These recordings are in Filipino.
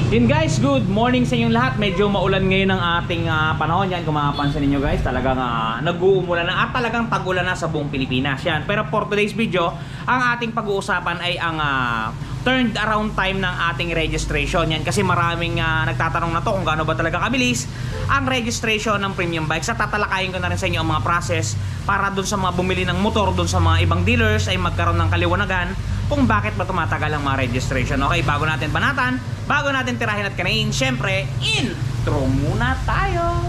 Yun guys, good morning sa inyong lahat. Medyo maulan ngayon ang ating panahon yan. Kung mapapansin ninyo guys, talagang nag-uumulan na at talagang tag-ulan na sa buong Pilipinas yan. Pero for today's video, ang ating pag-uusapan ay ang turned around time ng ating registration yan. Kasi maraming nagtatanong na to kung gaano ba talaga kabilis ang registration ng premium bikes. At tatalakayin ko na rin sa inyo ang mga process para dun sa mga bumili ng motor, dun sa mga ibang dealers ay magkaroon ng kaliwanagan kung bakit ba tumatagal ang mga registration. Okay, bago natin banatan, bago natin tirahin at kanain, syempre, intro muna tayo!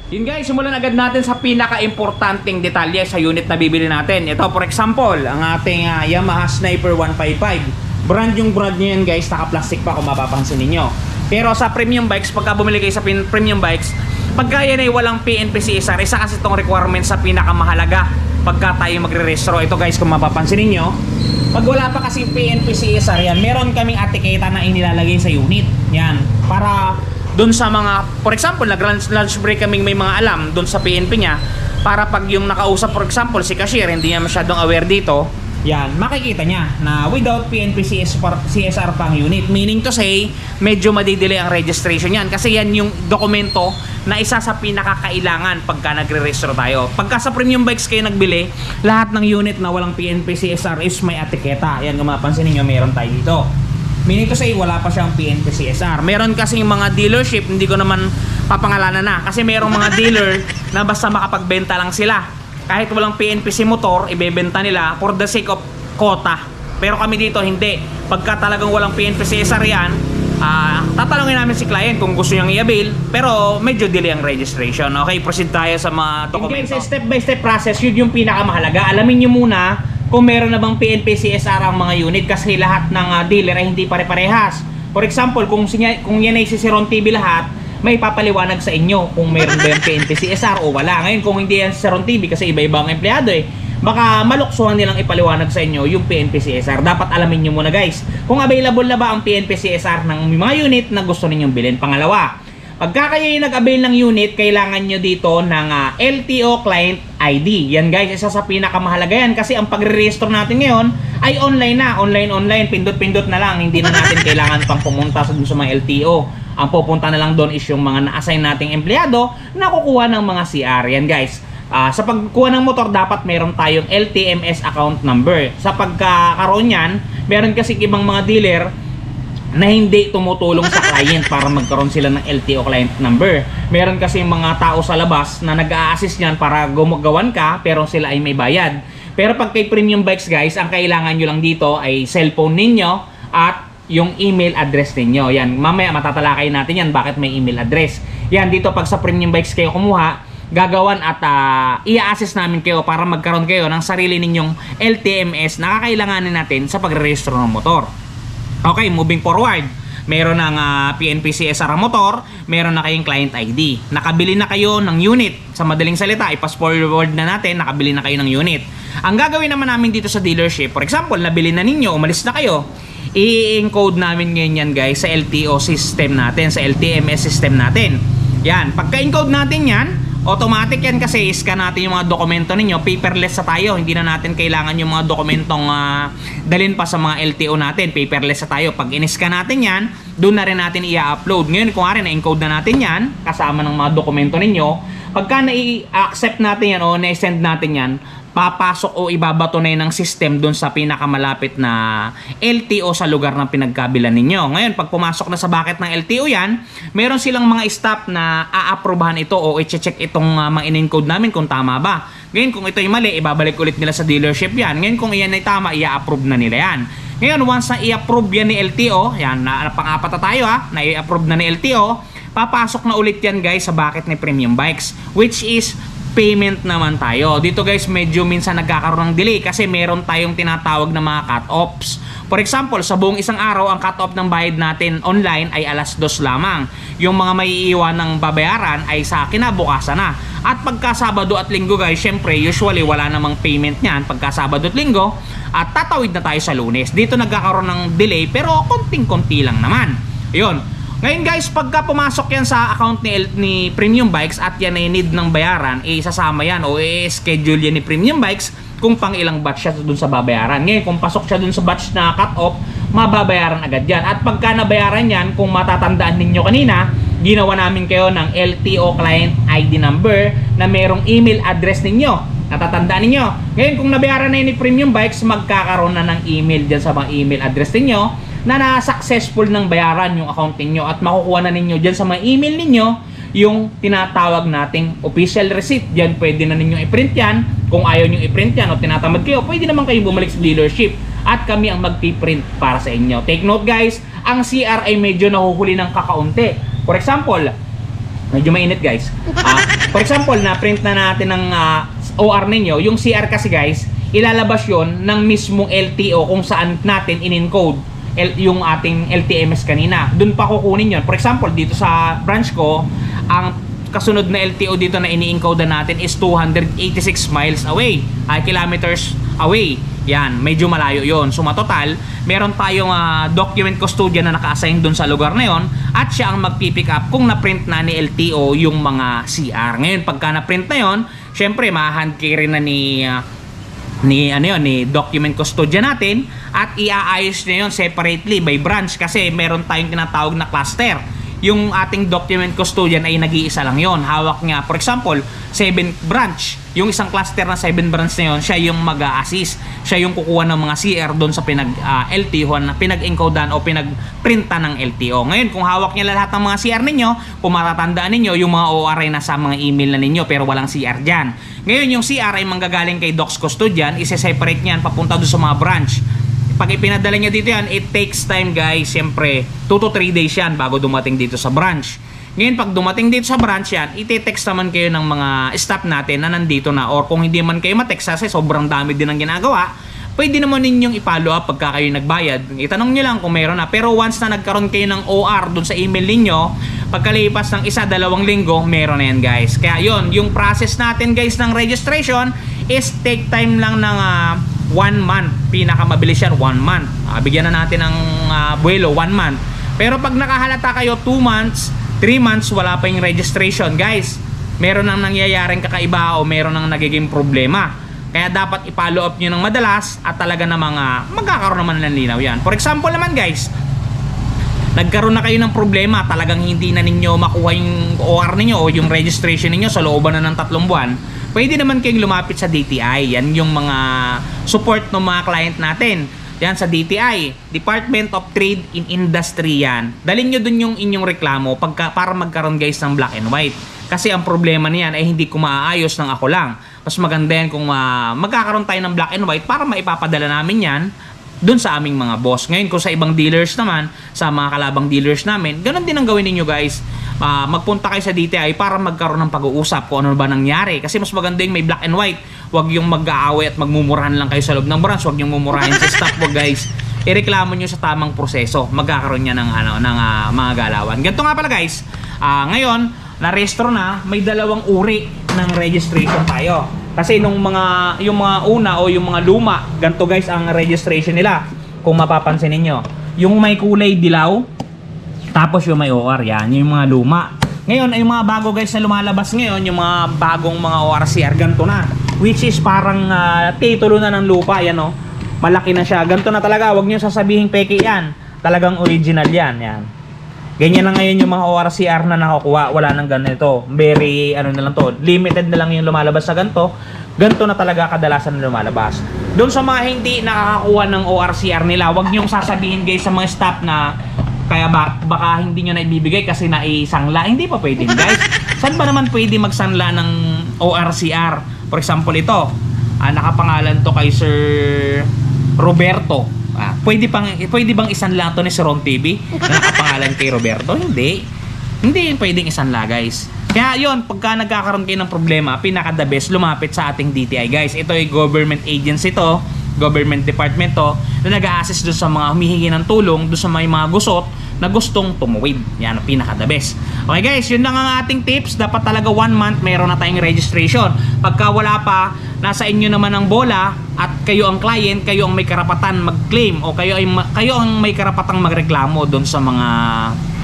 Yun guys, simulan agad natin sa pinaka-importanting detalye sa unit na bibili natin. Ito, for example, ang ating Yamaha Sniper 155. Brand yung brand nyo yan guys, naka-plastic pa kung mapapansin ninyo. Pero sa premium bikes, pagka bumili kayo sa premium bikes, pagka yan ay walang PNP-CSR, isa kasi itong requirement sa pinakamahalaga pagka tayo magre-restro. Ito guys, kung mapapansin ninyo, pag wala pa kasi PNP-CSR yan, meron kaming atiketa na inilalagay sa unit. Yan, para doon sa mga, for example, nag-lunch break kaming may mga alam doon sa PNP niya, para pag yung nakausap, for example, si cashier, hindi niya masyadong aware dito, yan, makikita niya na without PNP-CSR pang unit. Meaning to say, medyo madidelay ang registration yan. Kasi yan yung dokumento na isa sa pinakakailangan pagka nagre-registro tayo. Pagka sa premium bikes kayo nagbili, lahat ng unit na walang PNP-CSR is may atiketa. Yan, kung mapansin niyo, meron tayo dito. Meaning to say, wala pa siyang PNP-CSR. Meron kasing mga dealership, hindi ko naman papangalanan na. Kasi merong mga dealer na basta makapagbenta lang sila. Kahit walang PNPC motor, ibebenta nila for the sake of quota. Pero kami dito, hindi. Pagka talagang walang PNP-CSR yan, tatanungin namin si client kung gusto niyang i-avail, pero medyo delay ang registration. Okay, proceed tayo sa mga dokumento. Step by step process, yun yung pinakamahalaga. Alamin niyo muna kung meron na bang PNP-CSR ang mga unit, kasi lahat ng dealer ay hindi pare-parehas. For example, kung yan ay si Ron TV lahat, may papaliwanag sa inyo kung meron ba yung PNP-CSR o wala. Ngayon, kung hindi yan sa Ron TV, kasi iba-iba ang empleyado baka maluksuhan nilang ipaliwanag sa inyo yung PNP-CSR. Dapat alamin nyo muna guys, kung available na ba ang PNP-CSR ng mga unit na gusto ninyong bilhin. Pangalawa, pagka kayo nag-avail ng unit, kailangan nyo dito ng LTO Client ID. Yan guys, isa sa pinakamahalaga yan, kasi ang pagre-register natin ngayon ay online na. Online, pindot-pindot na lang. Hindi na natin kailangan pang pumunta sa mga LTO. Ang pupunta na lang doon is yung mga na-assign nating empleyado na kukuha ng mga CR. Yan guys, sa pagkuha ng motor, dapat meron tayong LTMS account number. Sa pagkakaroon yan, meron kasi ibang mga dealer na hindi tumutulong sa client para magkaroon sila ng LTO client number. Meron kasi mga tao sa labas na nag-a-assist niyan para gumagawan ka, pero sila ay may bayad. Pero pag kay premium bikes guys, ang kailangan nyo lang dito ay cellphone ninyo at yung email address ninyo. Yan, mamaya matatalakay natin yan bakit may email address. Yan, dito pag sa premium bikes kayo kumuha, gagawan at i-assess namin kayo para magkaroon kayo ng sarili ninyong LTMS na kakailanganin natin sa pagre-register ng motor. Okay, moving forward. Meron ng PNP-CSR ang motor, meron na kayong client ID. Nakabili na kayo ng unit. Sa madaling salita, i-pass forward na natin, nakabili na kayo ng unit. Ang gagawin naman namin dito sa dealership, for example, nabili na ninyo, umalis na kayo, i-encode namin ngayon yan guys sa LTO system natin, sa LTMS system natin. Yan, pagka-encode natin yan, automatic yan kasi scan natin yung mga dokumento ninyo. Paperless sa tayo, hindi na natin kailangan yung mga dokumentong dalhin pa sa mga LTO natin. Paperless sa tayo. Pag in-scan natin yan, doon na rin natin i-upload. Ngayon kung nga rin na-encode na natin yan kasama ng mga dokumento ninyo, pagka na-accept natin yan o na-send natin yan, papasok o ibabato na yun ng system dun sa pinakamalapit na LTO sa lugar ng pinagkabilan ninyo. Ngayon, pag pumasok na sa bucket ng LTO yan, meron silang mga staff na a-aprobahan ito o i-check itong mga in-encode namin kung tama ba. Ngayon, kung ito yung mali, ibabalik ulit nila sa dealership yan. Ngayon, kung iyan ay tama, i-approve na nila yan. Ngayon, once na i-approve yan ni LTO, yan, pang-apat na tayo na i-approve na ni LTO, papasok na ulit yan guys sa bucket ni Premium Bikes, which is payment naman tayo. Dito guys, medyo minsan nagkakaroon ng delay kasi meron tayong tinatawag na mga cut-offs. For example, sa buong isang araw, ang cut-off ng bayad natin online ay alas 2 lamang. Yung mga may iiwan ng babayaran ay sa kinabukasan na. At pagka Sabado at Linggo guys, syempre usually wala namang payment niyan pagka Sabado at Linggo, at tatawid na tayo sa Lunes. Dito nagkakaroon ng delay pero konting-konti lang naman. Ayun. Ngayon guys, pagka pumasok yan sa account ni Premium Bikes at yan ay need ng bayaran, isasama yan o i-schedule yan ni Premium Bikes kung pang ilang batch siya dun sa babayaran. Ngayon, kung pasok siya dun sa batch na cut-off, mababayaran agad yan. At pagka nabayaran yan, kung matatandaan ninyo kanina, ginawa namin kayo ng LTO client ID number na merong email address ninyo. Natatandaan ninyo. Ngayon, kung nabayaran na yun ni Premium Bikes, magkakaroon na ng email dyan sa mga email address ninyo na na-successful ng bayaran yung account ninyo at makukuha na ninyo dyan sa mga email ninyo yung tinatawag nating official receipt. Diyan pwede na ninyong i-print yan. Kung ayaw nyo i-print yan o tinatamad kayo, pwede naman kayo bumalik sa dealership at kami ang mag-print para sa inyo. Take note guys, ang CR ay medyo nahuhuli ng kakaunti. For example, medyo mainit guys. For example, na-print na natin ng OR ninyo. Yung CR kasi guys, ilalabas yon ng mismong LTO kung saan natin in-encode yung ating LTMS kanina. Doon pa kukunin yon. For example, dito sa branch ko, ang kasunod na LTO dito na ini-encode natin is 286 miles away, kilometers away. Yan, medyo malayo yon. So matotal, meron tayong document custodian na naka-assign doon sa lugar na yon at siya ang magpipick up kung na-print na ni LTO yung mga CR. Ngayon, pagka na-print na yon, syempre ma-hand carry na ni document custodian natin at iaayos na yon separately by branch kasi meron tayong tinatawag na cluster. Yung ating document custodian ay nag-iisa lang yon. Hawak niya, for example, 7 branch. Yung isang cluster na 7 branch na yon, siya yung mag-a-assist. Siya yung kukuha ng mga CR doon sa LTO na pinag-encodean o pinag-printan ng LTO. Ngayon, kung hawak niya lahat ng mga CR ninyo, kung matatandaan ninyo, yung mga OR ay nasa mga email na ninyo pero walang CR dyan. Ngayon, yung CR ay manggagaling kay Docs Custodian, isi-separate niyan papunta doon sa mga branch. Pag ipinadala niya dito yan, it takes time guys. Siyempre, 2 to 3 days yan bago dumating dito sa branch. Ngayon, pag dumating dito sa branch yan, iti-text naman kayo ng mga staff natin na nandito na. Or kung hindi man kayo ma-text kasi sobrang dami din ang ginagawa, pwede naman ninyong i-follow up pagka kayo nagbayad. Itanong nyo lang kung meron na. Pero once na nagkaroon kayo ng OR dun sa email ninyo, pagkalipas ng 1-2 linggo, meron na yan guys. Kaya yon, yung process natin guys ng registration is take time lang ng 1 month. Pinakamabilis yan, 1 month. Bigyan na natin ng buwelo, 1 month. Pero pag nakahalata kayo 2 months, 3 months, wala pa yung registration guys, meron nang nangyayaring kakaiba o meron nang nagiging problema. Kaya dapat i-follow up nyo ng madalas at talaga na magkakaroon naman ng linaw yan. For example naman guys, nagkaroon na kayo ng problema, talagang hindi na ninyo makuha yung OR ninyo o yung registration ninyo sa looban na ng 3 buwan, pwede naman kayong lumapit sa DTI. Yan yung mga support ng mga client natin. Yan sa DTI, Department of Trade in Industry yan. Dalhin nyo dun yung inyong reklamo para magkaroon guys ng black and white. Kasi ang problema niyan ay hindi ko maaayos ng ako lang. Mas maganda yan kung magkakaroon tayo ng black and white para maipapadala namin yan dun sa aming mga boss. Ngayon kung sa ibang dealers naman, sa mga kalabang dealers namin, ganun din ang gawin ninyo guys. Magpunta kayo sa DTI para magkaroon ng pag-uusap kung ano ba nangyari. Kasi mas maganda yung may black and white. Huwag yung mag-aaway at magmumurahan lang kayo sa loob ng branch. Huwag yung mumurahin sa staff mo guys. Ireklamo nyo sa tamang proseso. Magkakaroon niya ng mga galawan. Ganito nga pala guys. Ngayon, na-restro na, may 2 uri ng registration tayo. Kasi yung mga una o yung mga luma, ganito guys ang registration nila. Kung mapapansin niyo, yung may kulay dilaw, tapos yung may OR, yan, yung mga luma. Ngayon, ay yung mga bago guys na lumalabas ngayon, yung mga bagong mga ORCR, ganito na. Which is parang titulo na ng lupa, yan o. Malaki na siya, ganito na talaga, wag nyo sasabihin peke yan. Talagang original yan, yan. Ganyan na ngayon yung mga ORCR na nakakuha, wala nang ganito. Very, na lang to, limited na lang yung lumalabas sa ganito. Ganito na talaga kadalasan na lumalabas. Doon sa mga hindi nakakakuha ng ORCR nila, wag nyo sasabihin guys sa mga staff na kaya baka hindi nyo na ibibigay kasi naisangla. Hindi pa pwede guys. Saan ba naman pwede magsanla ng ORCR? For example ito, nakapangalan to kay Sir Roberto. Pwede bang isanla to ni Sir Ron TV na nakapangalan kay Roberto? Hindi pwedeng isanla guys. Kaya yon, pagka nagkakaroon kayo ng problema, pinaka-the best, lumapit sa ating DTI guys. Ito ay government agency to, government department to, na nag-a-assist doon sa mga humihingi ng tulong, doon sa may mga gusot na gustong tumuwid. Yan ang pinaka-the best. Okay guys, yun lang ang ating tips. Dapat talaga 1 month meron na tayong registration. Pagka wala pa, nasa inyo naman ang bola at kayo ang client, kayo ang may karapatan mag-claim o kayo ang may karapatang magreklamo doon sa mga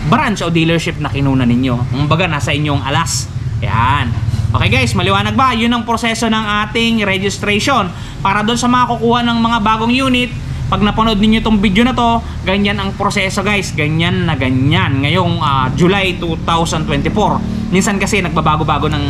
branch o dealership na kinuna ninyo. Kumbaga, nasa inyong alas. Yan. Okay guys, maliwanag ba? Yun ang proseso ng ating registration. Para doon sa mga kukuha ng mga bagong unit, Pag napanood ninyo itong video na to, ganyan ang proseso guys, ganyan na ganyan. Ngayong July 2024. Minsan kasi nagbabago-bago ng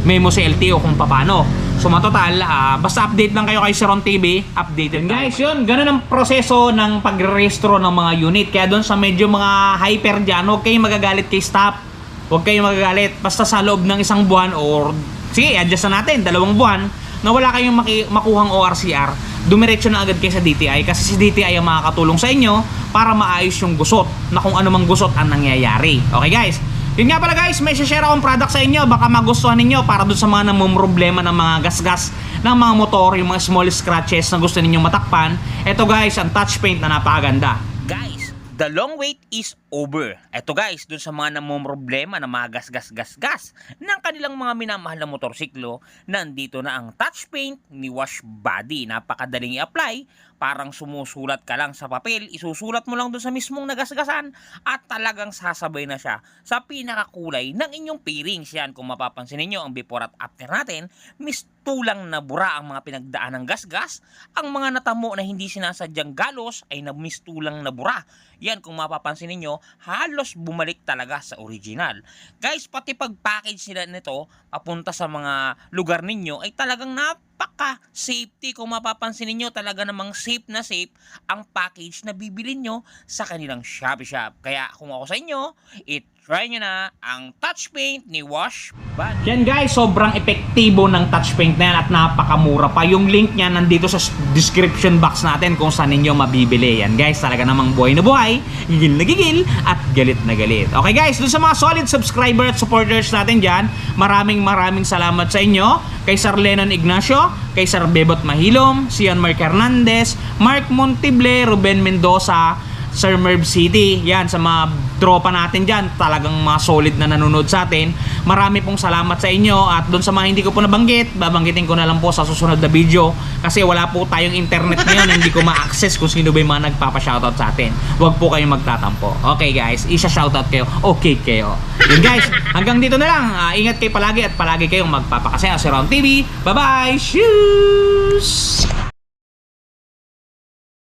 memo sa LTO kung paano. So matotal, basta update lang kayo kay Siron TV, updated guys. Yun, ganun ang proseso ng pag-rehistro ng mga unit. Kaya doon sa medyo mga hyper dyan, huwag kayong magagalit kay staff. Huwag kayong magagalit. Basta sa loob ng isang buwan or sige, adjust na natin, 2 buwan na wala kayong makuhang ORCR, dumiretso na agad kayo sa DTI kasi si DTI ang makakatulong sa inyo para maayos yung gusot na kung ano mang gusot ang nangyayari. Okay guys? Yun nga pala guys, may share akong product sa inyo, baka magustuhan ninyo para dun sa mga namumroblema ng mga gasgas ng mga motor, yung mga small scratches na gusto ninyong matakpan. Ito guys, ang touch paint na napakaganda. Guys, the long wait is over. Eto guys, dun sa mga namumroblema na mga gas ng kanilang mga minamahal na motorsiklo, nandito na ang touch paint ni Wash Body. Napakadaling i-apply, parang sumusulat ka lang sa papel, isusulat mo lang dun sa mismong nagasgasan at talagang sasabay na siya sa pinakakulay ng inyong pairings. Yan, kung mapapansin niyo ang before at after natin, mistulang na bura ang mga pinagdaan ng gasgas. Ang mga natamo na hindi sinasadyang galos ay mistulang na bura. Yan, kung mapapansin niyo, halos bumalik talaga sa original. Guys, pati pag-package nila nito papunta sa mga lugar ninyo ay talagang napaka-safety. Kung mapapansin niyo, talaga namang safe na safe ang package na bibilin nyo sa kanilang Shopee Shop. Kaya kung ako sa inyo, try nyo na ang touch paint ni Wash Body. Yan guys, sobrang epektibo ng touch paint na yan at napakamura pa. Yung link niya nandito sa description box natin kung saan ninyo mabibili. Yan guys, talaga namang buhay na buhay, gigil na gigil, at galit na galit. Okay guys, dun sa mga solid subscriber at supporters natin dyan, maraming salamat sa inyo. Kay Sir Lennon Ignacio, kay Sir Bebot Mahilom, Sian Mark Hernandez, Mark Montible, Ruben Mendoza, Sir Merv City. Yan, sa mga tropa natin dyan, talagang mga solid na nanonood sa atin. Marami pong salamat sa inyo. At doon sa mga hindi ko po nabanggit, babanggitin ko na lang po sa susunod na video. Kasi wala po tayong internet ngayon, hindi ko ma-access kung sino ba yung mga nagpapa-shoutout sa atin. Huwag po kayong magtatampo. Okay guys, isa-shoutout kayo. Okay kayo. Yun guys, hanggang dito na lang. Ingat kayo palagi at palagi kayong magpapakasaya sa Siron TV. Bye-bye! Shoes!